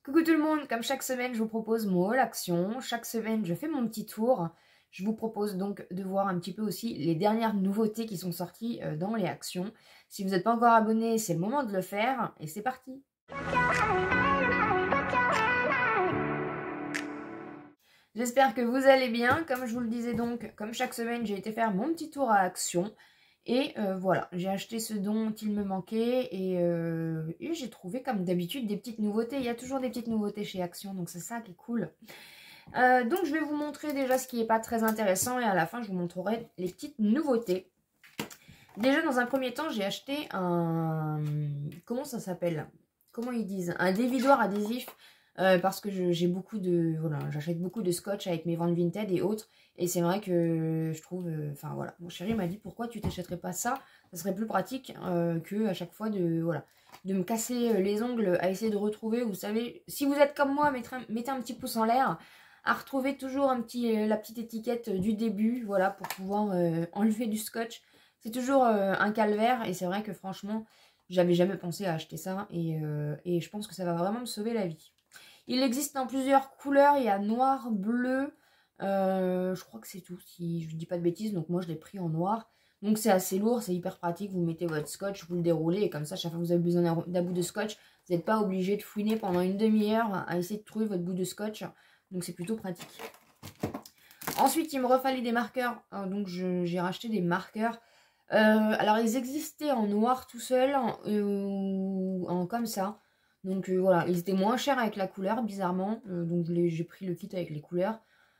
Coucou tout le monde, comme chaque semaine je vous propose mon haul action, chaque semaine je fais mon petit tour. Je vous propose donc de voir un petit peu aussi les dernières nouveautés qui sont sorties dans les actions. Si vous n'êtes pas encore abonné, c'est le moment de le faire et c'est parti. J'espère que vous allez bien, comme je vous le disais donc, comme chaque semaine j'ai été faire mon petit tour à Action. Et voilà, j'ai acheté ce dont il me manquait et j'ai trouvé comme d'habitude des petites nouveautés. Il y a toujours des petites nouveautés chez Action, donc c'est ça qui est cool. Donc je vais vous montrer déjà ce qui n'est pas très intéressant et à la fin je vous montrerai les petites nouveautés. Déjà dans un premier temps j'ai acheté un... Comment ça s'appelle? Comment ils disent? Un dévidoir adhésif. Parce que j'ai beaucoup de... Voilà, j'achète beaucoup de scotch avec mes ventes Vinted et autres. Et c'est vrai que je trouve... Enfin voilà, mon chéri m'a dit pourquoi tu t'achèterais pas ça? Ça serait plus pratique que à chaque fois de... Voilà, de me casser les ongles à essayer de retrouver. Vous savez, si vous êtes comme moi, mettez un petit pouce en l'air. À retrouver toujours la petite étiquette du début. Voilà, pour pouvoir enlever du scotch. C'est toujours un calvaire. Et c'est vrai que franchement, j'avais jamais pensé à acheter ça. Et je pense que ça va vraiment me sauver la vie. Il existe en plusieurs couleurs, il y a noir, bleu, je crois que c'est tout, si je ne dis pas de bêtises, donc moi je l'ai pris en noir. Donc c'est assez lourd, c'est hyper pratique, vous mettez votre scotch, vous le déroulez, et comme ça, chaque fois que vous avez besoin d'un bout de scotch, vous n'êtes pas obligé de fouiner pendant une demi-heure à essayer de trouver votre bout de scotch, donc c'est plutôt pratique. Ensuite, il me refallait des marqueurs, donc j'ai racheté des marqueurs. Alors ils existaient en noir tout seul, en comme ça. Donc voilà, ils étaient moins chers avec la couleur, bizarrement. Donc j'ai pris le kit avec les couleurs.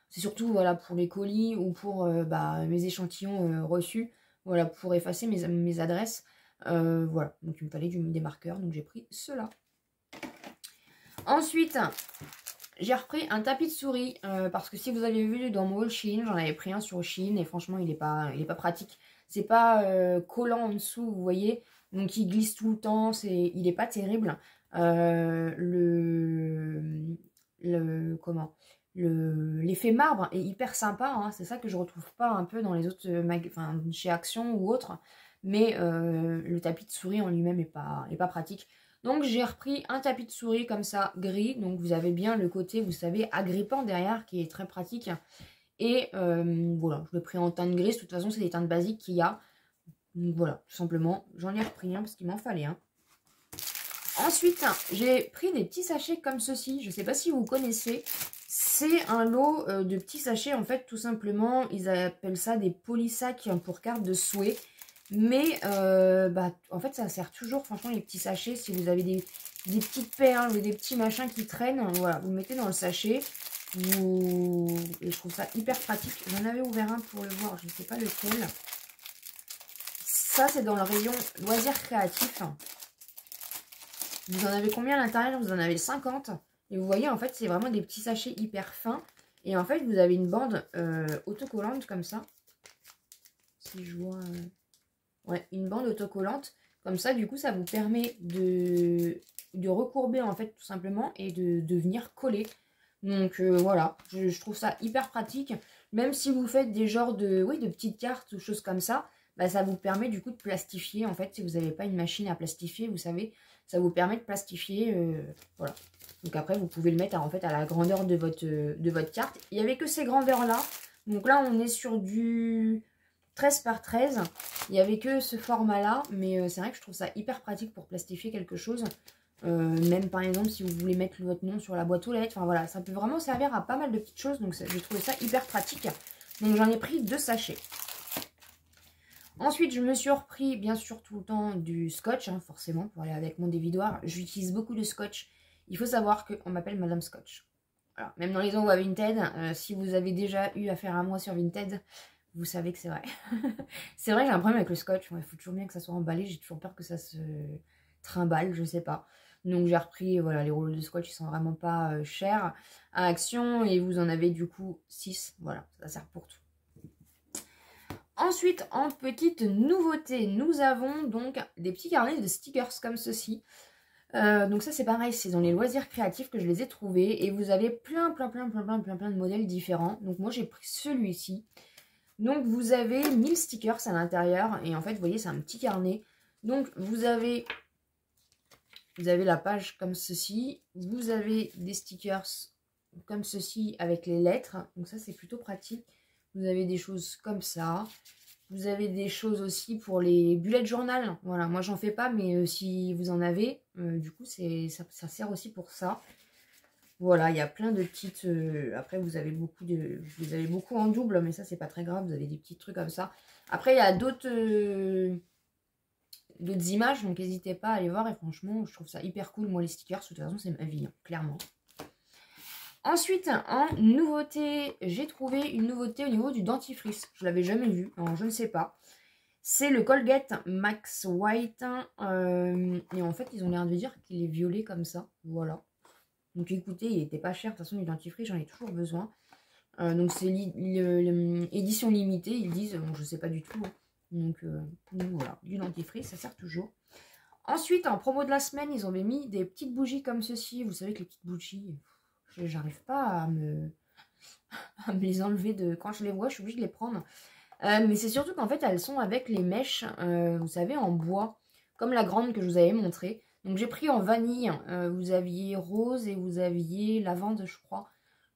C'est surtout voilà, pour les colis ou pour mes échantillons reçus. Voilà, pour effacer mes adresses. Voilà, donc il me fallait des marqueurs, donc j'ai pris ceux-là. Ensuite, j'ai repris un tapis de souris. Parce que si vous avez vu dans mon haul Shein, j'en avais pris un sur Shein. Et franchement, il est pas pratique. C'est pas collant en dessous, vous voyez. Donc il glisse tout le temps, il n'est pas terrible. L'effet marbre est hyper sympa, hein, c'est ça que je retrouve pas un peu dans les autres chez Action ou autre, mais le tapis de souris en lui-même est pas pratique. Donc j'ai repris un tapis de souris comme ça gris, donc vous avez bien le côté, vous savez, agrippant derrière qui est très pratique. Et voilà, je l'ai pris en teinte grise, de toute façon c'est des teintes basiques qu'il y a. Donc voilà, tout simplement, j'en ai repris un parce qu'il m'en fallait un. Ensuite, j'ai pris des petits sachets comme ceci. Je ne sais pas si vous connaissez. C'est un lot de petits sachets. En fait, tout simplement, ils appellent ça des polysacs pour cartes de souhait. Mais, en fait, ça sert toujours, franchement, les petits sachets. Si vous avez des petites perles ou des petits machins qui traînent, voilà, vous le mettez dans le sachet. Et je trouve ça hyper pratique. J'en avais ouvert un pour le voir, je ne sais pas lequel. Ça, c'est dans le rayon loisirs créatifs. Vous en avez combien à l'intérieur? Vous en avez 50. Et vous voyez, en fait, c'est vraiment des petits sachets hyper fins. Et en fait, vous avez une bande autocollante comme ça. Si je vois... Ouais, une bande autocollante. Comme ça, du coup, ça vous permet de recourber, en fait, tout simplement. Et de venir coller. Donc, voilà. Je trouve ça hyper pratique. Même si vous faites des genres de petites cartes ou choses comme ça, bah, ça vous permet, du coup, de plastifier. En fait, si vous n'avez pas une machine à plastifier, vous savez... Ça vous permet de plastifier, voilà. Donc après, vous pouvez le mettre en fait à la grandeur de votre carte. Il n'y avait que ces grandeurs-là. Donc là, on est sur du 13 par 13. Il n'y avait que ce format-là. Mais c'est vrai que je trouve ça hyper pratique pour plastifier quelque chose. Même par exemple, si vous voulez mettre votre nom sur la boîte aux lettres. Enfin voilà, ça peut vraiment servir à pas mal de petites choses. Donc j'ai trouvé ça hyper pratique. Donc j'en ai pris 2 sachets. Ensuite, je me suis repris, bien sûr, tout le temps du scotch, hein, forcément, pour aller avec mon dévidoir. J'utilise beaucoup de scotch. Il faut savoir qu'on m'appelle Madame Scotch. Voilà. Même dans les envois Vinted, si vous avez déjà eu affaire à moi sur Vinted, vous savez que c'est vrai. C'est vrai que j'ai un problème avec le scotch. Il faut toujours bien que ça soit emballé. J'ai toujours peur que ça se trimballe, je sais pas. Donc j'ai repris, voilà, les rouleaux de scotch, ils sont vraiment pas chers à Action. Et vous en avez du coup 6. Voilà, ça sert pour tout. Ensuite, en petite nouveauté, nous avons donc des petits carnets de stickers comme ceci. Donc ça c'est pareil, c'est dans les loisirs créatifs que je les ai trouvés. Et vous avez plein de modèles différents. Donc moi j'ai pris celui-ci. Donc vous avez 1000 stickers à l'intérieur. Et en fait vous voyez c'est un petit carnet. Donc vous avez Vous avez la page comme ceci. Vous avez des stickers comme ceci avec les lettres. Donc ça, c'est plutôt pratique. Vous avez des choses comme ça. Vous avez des choses aussi pour les bullet journal. Voilà, moi, j'en fais pas, mais si vous en avez, du coup, ça sert aussi pour ça. Voilà, il y a plein de petites... après, vous avez beaucoup en double, mais ça, c'est pas très grave. Vous avez des petits trucs comme ça. Après, il y a d'autres images, donc n'hésitez pas à aller voir. Et franchement, je trouve ça hyper cool. Moi, les stickers, de toute façon, c'est ma vie, hein, clairement. Ensuite, en nouveauté, j'ai trouvé une nouveauté au niveau du dentifrice. Je l'avais jamais vu, alors je ne sais pas. C'est le Colgate Max White. Et en fait, ils ont l'air de dire qu'il est violet comme ça. Voilà. Donc écoutez, il était pas cher. De toute façon, du dentifrice, j'en ai toujours besoin. Donc c'est édition limitée, ils disent. Bon, je sais pas du tout. Hein. Donc voilà, du dentifrice, ça sert toujours. Ensuite, en promo de la semaine, ils ont mis des petites bougies comme ceci. Vous savez que les petites bougies, j'arrive pas à me les enlever de... Quand je les vois, je suis obligée de les prendre. Mais c'est surtout qu'en fait, elles sont avec les mèches, vous savez, en bois. Comme la grande que je vous avais montrée. Donc j'ai pris en vanille. Vous aviez rose et vous aviez lavande, je crois.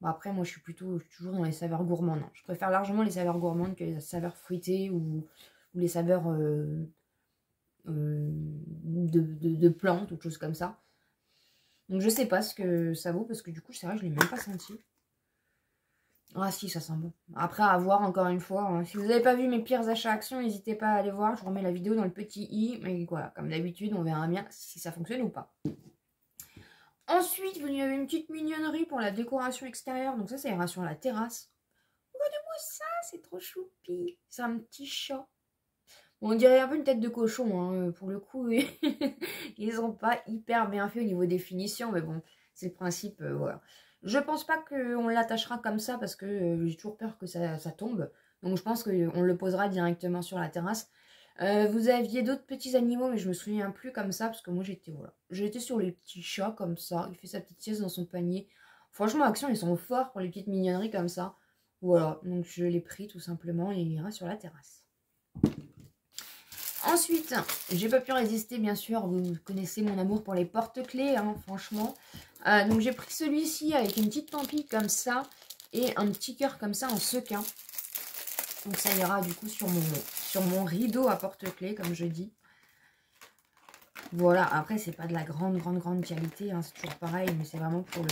Bon, après, moi, je suis toujours dans les saveurs gourmandes. Hein. Je préfère largement les saveurs gourmandes que les saveurs fruitées ou les saveurs de plantes ou de choses comme ça. Donc je sais pas ce que ça vaut parce que du coup, c'est vrai, je ne l'ai même pas senti. Ah si, ça sent bon. Après, à voir encore une fois. Hein. Si vous n'avez pas vu mes pires achats actions, n'hésitez pas à aller voir. Je remets la vidéo dans le petit i. Mais voilà, comme d'habitude, on verra bien si ça fonctionne ou pas. Ensuite, il y avait une petite mignonnerie pour la décoration extérieure. Donc ça ira sur la terrasse. Regardez-moi ça, c'est trop choupi. C'est un petit chat. Bon, on dirait un peu une tête de cochon. Hein. Pour le coup, ils sont pas hyper bien fait au niveau des finitions. Mais bon, c'est le principe. Voilà. Je pense pas qu'on l'attachera comme ça parce que j'ai toujours peur que ça tombe. Donc je pense qu'on le posera directement sur la terrasse. Vous aviez d'autres petits animaux, mais je me souviens plus comme ça parce que moi j'étais voilà. J'étais sur les petits chats comme ça. Il fait sa petite sieste dans son panier. Franchement, Action, ils sont forts pour les petites mignonneries comme ça. Voilà, donc je l'ai pris tout simplement et il ira sur la terrasse. Ensuite, j'ai pas pu résister, bien sûr. Vous connaissez mon amour pour les porte-clés, hein, franchement. Donc j'ai pris celui-ci avec une petite pampille comme ça et un petit cœur comme ça en sequin. Donc ça ira du coup sur mon rideau à porte-clés, comme je dis. Voilà, après c'est pas de la grande qualité, hein, c'est toujours pareil, mais c'est vraiment pour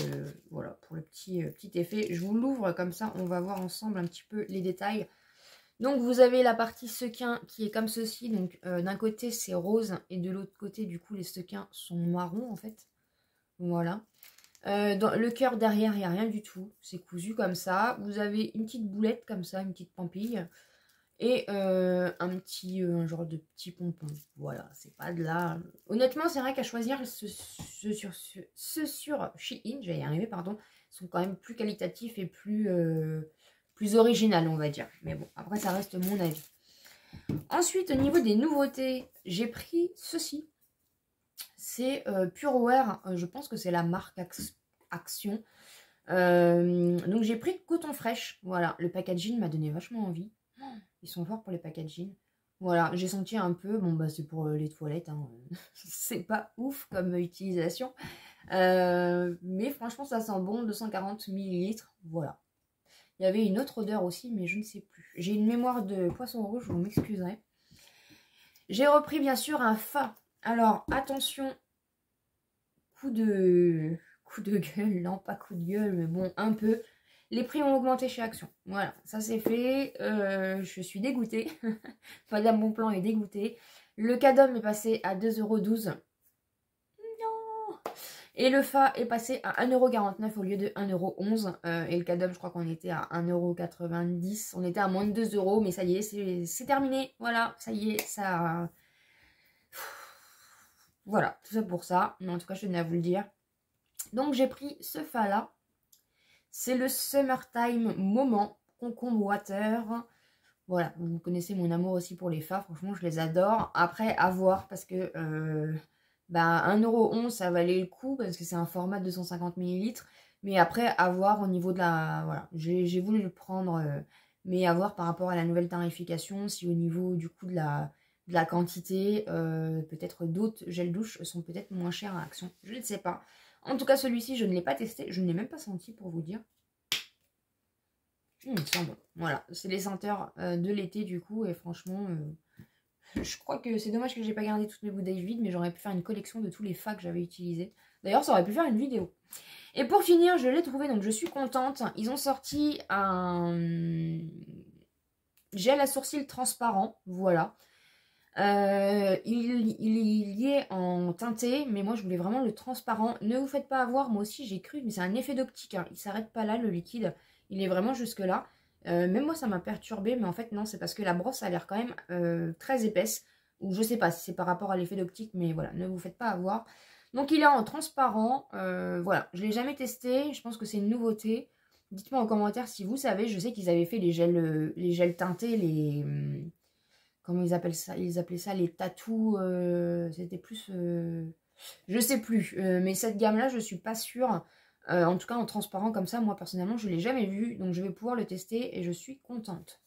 le petit effet. Je vous l'ouvre comme ça, on va voir ensemble un petit peu les détails. Donc vous avez la partie sequin qui est comme ceci, donc d'un côté c'est rose et de l'autre côté du coup les sequins sont marrons en fait. Voilà. Dans le cœur derrière il n'y a rien du tout, c'est cousu comme ça. Vous avez une petite boulette comme ça, une petite pampille et un genre de petit pompon. Voilà, c'est pas de là. Honnêtement c'est vrai qu'à choisir ce sur Shein, je vais y arriver pardon, sont quand même plus qualitatifs et plus original, on va dire. Mais bon, après, ça reste mon avis. Ensuite, au niveau des nouveautés, j'ai pris ceci. C'est Purewear. Je pense que c'est la marque Action. Donc, j'ai pris coton fraîche. Voilà, le packaging m'a donné vachement envie. Ils sont forts pour les packaging. Voilà, j'ai senti un peu. Bon, bah, c'est pour les toilettes. Hein. C'est pas ouf comme utilisation. Mais franchement, ça sent bon. 240 ml. Voilà. Il y avait une autre odeur aussi, mais je ne sais plus. J'ai une mémoire de poisson rouge, vous m'excuserez. J'ai repris bien sûr un fa. Alors, attention, coup de gueule, non pas coup de gueule, mais bon, un peu. Les prix ont augmenté chez Action. Voilà, ça c'est fait. Je suis dégoûtée. Madame Bonplan est dégoûtée. Le Cadom est passé à 2,12 €. Non. Et le Fa est passé à 1,49 € au lieu de 1,11 €. Et le Cadom, je crois qu'on était à 1,90 €. On était à moins de 2 €, mais ça y est, c'est terminé. Voilà, ça y est, ça... Voilà, tout ça pour ça. Mais en tout cas, je tenais à vous le dire. Donc, j'ai pris ce Fa-là. C'est le Summertime Moment Concombre Water. Voilà, vous connaissez mon amour aussi pour les Fa. Franchement, je les adore. Après, à voir, parce que... 1,11 €, ça valait le coup parce que c'est un format de 250 ml. Mais après, à voir au niveau de la... Voilà, j'ai voulu le prendre, mais à voir par rapport à la nouvelle tarification, si au niveau du coup de de la quantité. Peut-être d'autres gels douche sont peut-être moins chers à Action. Je ne sais pas. En tout cas, celui-ci, je ne l'ai pas testé. Je ne l'ai même pas senti pour vous dire. Il sent bon. Voilà, c'est les senteurs de l'été du coup. Et franchement, je crois que c'est dommage que j'ai pas gardé toutes mes bouteilles vides. Mais j'aurais pu faire une collection de tous les fas que j'avais utilisés. D'ailleurs, ça aurait pu faire une vidéo. Et pour finir, je l'ai trouvé, donc je suis contente. Ils ont sorti un gel à sourcils transparent, voilà. Il y est en teinté, mais moi je voulais vraiment le transparent. Ne vous faites pas avoir, moi aussi j'ai cru, mais c'est un effet d'optique. Hein. Il s'arrête pas là, le liquide. Il est vraiment jusque là. Même moi ça m'a perturbé, mais en fait non, c'est parce que la brosse a l'air quand même très épaisse. Ou je sais pas si c'est par rapport à l'effet d'optique, mais voilà, ne vous faites pas avoir. Donc il est en transparent, voilà, je ne l'ai jamais testé, je pense que c'est une nouveauté. Dites-moi en commentaire si vous savez, je sais qu'ils avaient fait les gels teintés, les... comment ils appellent ça? Ils appelaient ça les tatous, c'était plus... je sais plus, mais cette gamme-là, je suis pas sûre. En tout cas, en transparent comme ça, moi personnellement, je ne l'ai jamais vu, donc je vais pouvoir le tester et je suis contente.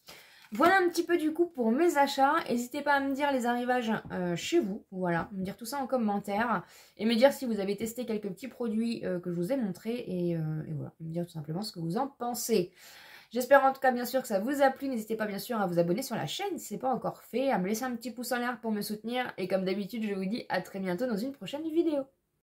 Voilà un petit peu du coup pour mes achats. N'hésitez pas à me dire les arrivages chez vous. Voilà, me dire tout ça en commentaire. Et me dire si vous avez testé quelques petits produits que je vous ai montrés. Et voilà, me dire tout simplement ce que vous en pensez. J'espère en tout cas bien sûr que ça vous a plu. N'hésitez pas bien sûr à vous abonner sur la chaîne si ce n'est pas encore fait. À me laisser un petit pouce en l'air pour me soutenir. Et comme d'habitude, je vous dis à très bientôt dans une prochaine vidéo.